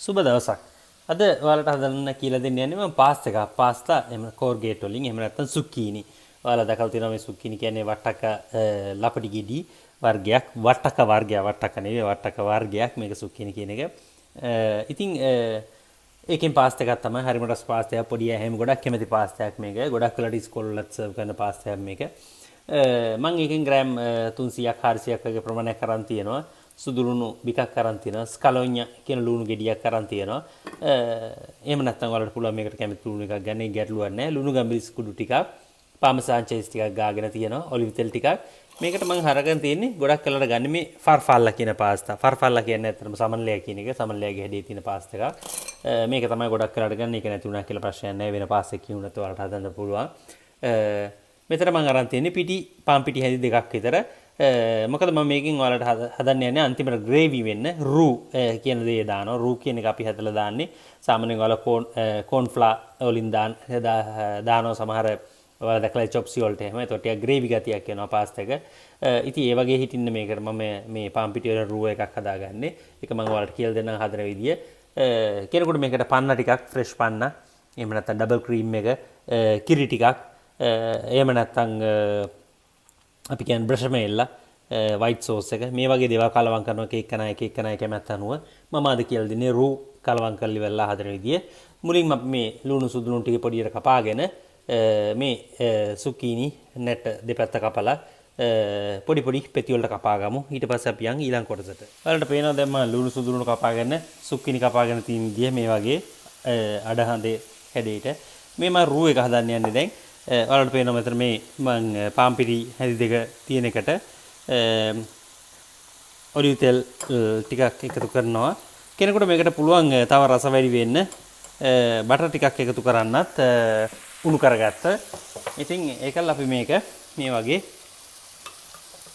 සුබ දවසක්. අද ඔයාලට හදන්න කියලා දෙන්න යන්නේ මම පාස්තා එකක්. පාස්තා එහෙම corrugate වලින් එහෙම නැත්නම් zucchini. ඔයාලා දැකලා තියෙනවා මේ zucchini කියන්නේ වට්ටක ලපටි ගෙඩි වර්ගයක්. වට්ටක වර්ගයක්. වට්ටක නෙවෙයි වට්ටක වර්ගයක් මේක zucchini කියන එක. ඉතින් ඒකෙන් පාස්තා එකක් තමයි හරිම රස පාස්තාවක්. පොඩි හැම ගොඩක් කැමති පාස්තාවක් මේක. ගොඩක් වෙලාට ඉස්කෝලවලත් සර්ව් කරන පාස්තාවක් මේක. මම එකෙන් ග්‍රෑම් 300ක් 400ක් වගේ ප්‍රමාණයක් අරන් තියෙනවා. සුදු ලුණු බිකක් අරන් තියෙනවා. ස්කලොන්යා කියන ලුණු ගෙඩියක් අරන් තියෙනවා. එහෙම නැත්නම් ඔයාලට පුළුවන් මේකට කැමති ලුණු එකක් ගන්න. ඒ ගැටලුවක් නැහැ. ලුණු ගම්බිරිස් කුඩු ටිකක්, පාමසාන් චීස් ටිකක් ගාගෙන තියෙනවා. ඔලිව් තෙල් ටිකක්. මේකට මම හරගෙන තියෙන්නේ ගොඩක් වෙලාට ගන්න මේ ෆර්ෆාල්ලා කියන පාස්තා. ෆර්ෆාල්ලා කියන්නේ ඇත්තටම සමන්ලයා කියන එක. සමන්ලයාගේ හැඩේ තියෙන පාස්තා එකක්. මේක තමයි ගොඩක් වෙලාට ගන්න. ඒක නැති වුණා කියලා ප්‍රශ්නයක් නැහැ. වෙන පාස්තා කියුණත් ඔයාලට හදන්න පුළුවන්. මෙතන මම අරන් තියෙන්නේ පිටි පාන් පිටි හැදි දෙකක් විතර. මොකද මම මේකෙන් ඔයාලට හදන්න යන්නේ අන්තිමට ග්‍රේවි වෙන්න රූ කියන දේ දානවා. රූ කියන එක අපි හදලා දාන්නේ සාමාන්‍යයෙන් ඔයාලා කෝන් ෆ්ලා වලින් දානවා සමහර ඔයාලා දැකලා චොප්සි වලට එහෙම. ඒකට ටික ග්‍රේවි ගතියක් එනවා පාස්තා එක. ඉතින් ඒ වගේ හිටින්න මේකට මම මේ පාන් පිටි වල රූ එකක් හදාගන්නේ. ඒක මම ඔයාලට කියලා දෙන්නම් හදන විදිය. කෙනෙකුට මේකට පන්න ටිකක් ෆ්‍රෙෂ් පන්න. එහෙම නැත්නම් ඩබල් ක්‍රීම් එක, කිරි ටිකක්, එහෙම නැත්නම් අපි කියන්නේ බ්‍රෂමෙල්ලා වයිට් සෝස් එක මේ වගේ දේවල් කලවම් කරනවා එක එකනා කැමැත්ත අනුව මම අද කියලා දෙන්නේ රූ කලවම් කරලි වෙලා හදන විදිය. මුලින්ම අපි මේ ලුණු සුදු ලුණු ටික පොඩියට කපාගෙන මේ සුකීනි නැට දෙපැත්ත කපලා පොඩි පොඩි පෙති වලට කපා ගමු. ඊට පස්සේ අපි යන් ඊළඟ කොටසට. ඔයාලට පේනවා දැන් මම ලුණු සුදු ලුණු කපාගෙන සුකීනි කපාගෙන තියෙන විදිය මේ වගේ අඩහඳේ හැඩයට මේ මම රූ එක හදන්න යන්නේ දැන්. ඔයාලට පේනවා මෙතන මේ මම පාන් පිටි හැදි දෙක තියෙන එකට ඔලිව් තෙල් ටිකක් එකතු කරනවා. කෙනෙකුට මේකට පුළුවන් තව රස වැඩි වෙන්න බටර් ටිකක් එකතු කරන්නත් උණු කරගත්ත. ඉතින් ඒකල් අපි මේක මේ වගේ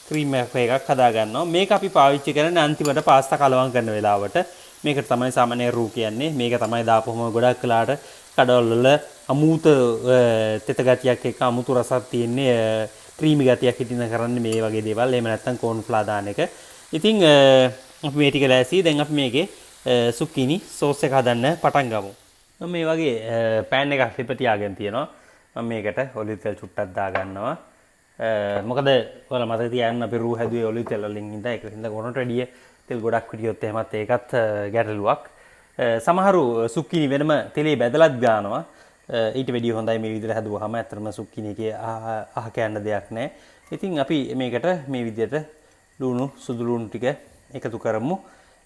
ක්‍රීම් එකක් හදා ගන්නවා. මේක අපි පාවිච්චි කරන්නේ අන්තිමට පාස්තා කලවම් කරන වෙලාවට. මේකට තමයි සාමාන්‍ය රූ කියන්නේ. මේක තමයි දාපුවම ගොඩක් වෙලාට කඩවල වල අමුත තෙත ගතියක් එක්ක අමුතු රසක් තියෙන්නේ ක්‍රීමි ගතියක් හිටින කරන්නේ මේ වගේ දේවල්. එහෙම නැත්නම් කෝන් ෆ්ලා දාන එක. ඉතින් අපි මේ ටික ලෑස්ති. දැන් අපි මේකේ සුකිනි සෝස් එක හදන්න පටන් ගමු. මම මේ වගේ පෑන් එකක් ලිප තියාගෙන තියෙනවා. මම මේකට ඔලිව් තෙල් චුට්ටක් දා ගන්නවා. මොකද ඔයාලා මතක තියාගන්න අපි රූ හැදුවේ ඔලිව් තෙල් වලින් ඉඳලා ඒක හින්දා ගොනට වැඩිය තෙල් ගොඩක් හිටියොත් එහෙමත් ඒකත් ගැටලුවක්. සමහරු සුක්කිනි වෙනම තෙලේ බැදලත් ගන්නවා. ඊට වැඩිය හොඳයි මේ විදිහට හදුවාම. ඇත්තටම සුක්කිනි එකේ අහ කියන්න දෙයක් නැහැ. ඉතින් අපි මේකට මේ විදිහට ලුණු සුදු ලුණු ටික එකතු කරමු.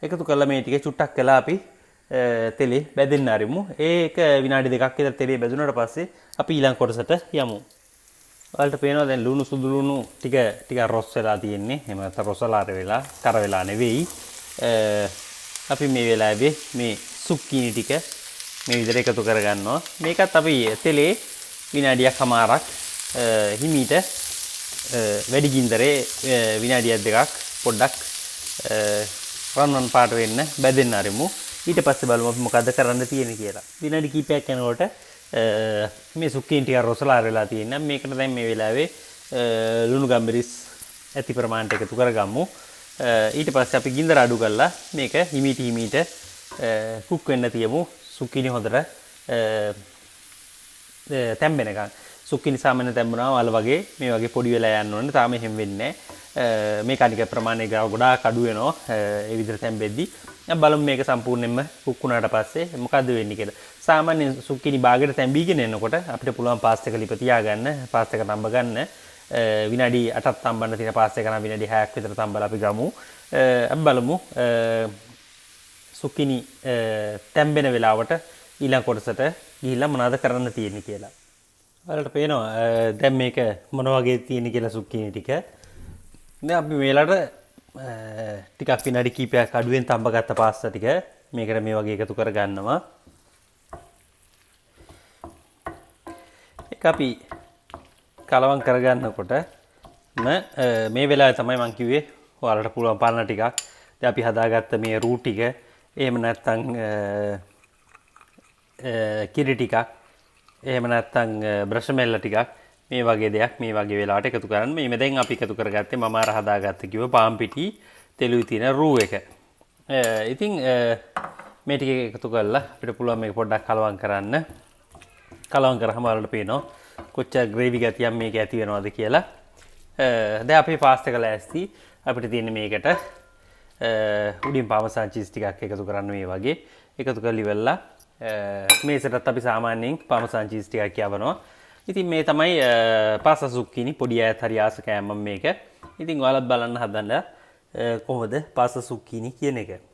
එකතු කරලා මේ ටික චුට්ටක් කළා අපි තෙලේ බැදෙන්න ආරෙමු. ඒක විනාඩි දෙකක් විතර තෙලේ බැදුනට පස්සේ අපි ඊළඟ කොටසට යමු. ඔයාලට පේනවා දැන් ලුණු සුදු ලුණු ටික රොස් වෙලා තියෙන්නේ. එහෙම නැත්නම් රොසලාර වෙලා, කර වෙලා නෙවෙයි. අපි මේ වෙලාවේ මේ සුක්කිනි ටික මේ විදිහට එකතු කරගන්නවා. මේකත් අපි තෙලේ විනාඩියක් හමාරක් හිමීට වැඩි ගින්දරේ විනාඩියක් දෙකක් පොඩ්ඩක් රන්වන් පාට වෙන්න බැදෙන්න ආරෙමු. ඊට පස්සේ බලමු අපි මොකද්ද කරන්න තියෙන්නේ කියලා. විනාඩි කිහිපයක් යනකොට මේ සුක්කිනි ටික රොසලාර වෙලා තියෙනවා. මේකට දැන් මේ වෙලාවේ ලුණු ගම්බිරිස් ඇති ප්‍රමාණයට එකතු කරගමු. ඊට පස්සේ අපි ගින්දර අඩු කරලා මේක හිමීට කුක් වෙන්න තියමු. සුක්කිනි හොඳට තැම්බෙනකන්. සුක්කිනි සාමාන්‍ය තැම්බුණාම අල වගේ මේ වගේ පොඩි වෙලා යන්න ඕනේ. තාම එහෙම වෙන්නේ නැහැ. මේ කණික ප්‍රමාණය ගොඩාක් අඩු වෙනවා. ඒ විදිහට තැම්බෙද්දි. දැන් බලමු මේක සම්පූර්ණයෙන්ම කුක් වුණාට පස්සේ මොකද්ද වෙන්නේ කියලා. සාමාන්‍යයෙන් සුක්කිනි බාගෙට තැම්බීගෙන එනකොට අපිට පුළුවන් පාස්තා එක ලිප තියාගන්න, පාස්තා එක තඹ ගන්න. විනාඩි 8ක් තඹන්න තියෙන පාස්තා එක නම් විනාඩි 6ක් විතර තඹලා අපි ගමු. අපි බලමු සුක්කිනි තැම්බෙන වෙලාවට ඊළඟ කොටසට ගිහිල්ලා මොනවද කරන්න තියෙන්නේ කියලා. ඔයාලට පේනවා දැන් මේක මොන වගේ තියෙන්නේ කියලා සුක්කිනි ටික. දැන් අපි මේලට ටිකක් විනාඩි කිහිපයක් අඩුවෙන් තඹගත්ත පාස්තා ටික මේකට මේ වගේ එකතු කර ගන්නවා. ඒක අපි කලවම් කරගන්නකොට මේ වෙලාවේ තමයි මම කිව්වේ ඔයාලට පුළුවන් පාන ටිකක්. දැන් අපි හදාගත්ත මේ රූ ටික එහෙම නැත්නම් කිරි ටිකක් එහෙම නැත්නම් බ්‍රෂමෙල්ල ටිකක් මේ වගේ දෙයක් මේ වගේ වෙලාවට එකතු කරන්න. මේ දැන් අපි එකතු කරගත්තේ මම අර හදාගත්ත කිව්ව පාන් පිටි තෙලුයි තියෙන රූ එක. ඉතින් මේ ටික එකතු කරලා අපිට පුළුවන් මේක පොඩ්ඩක් කලවම් කරන්න. කලවම් කරාම වලට පේනවා කොච්චර ග්‍රේවි ගතියක් මේක ඇති වෙනවද කියලා. දැන් අපේ පාස්තා එක ලෑස්ති. අපිට තියෙන්නේ මේකට උඩින් පාමසාන් චීස් ටිකක් එකතු කරන්න මේ වගේ. එකතු කරලි වෙලා මේසටත් අපි සාමාන්‍යයෙන් පාමසාන් චීස් ටිකක් යවනවා. ඉතින් මේ තමයි පාස්තා සුක්කිනි. පොඩි අයත් හරි ආස කෑමක් මේක. ඉතින් ඔයාලත් බලන්න හදන්න කොහොමද පාස්තා සුක්කිනි කියන එක.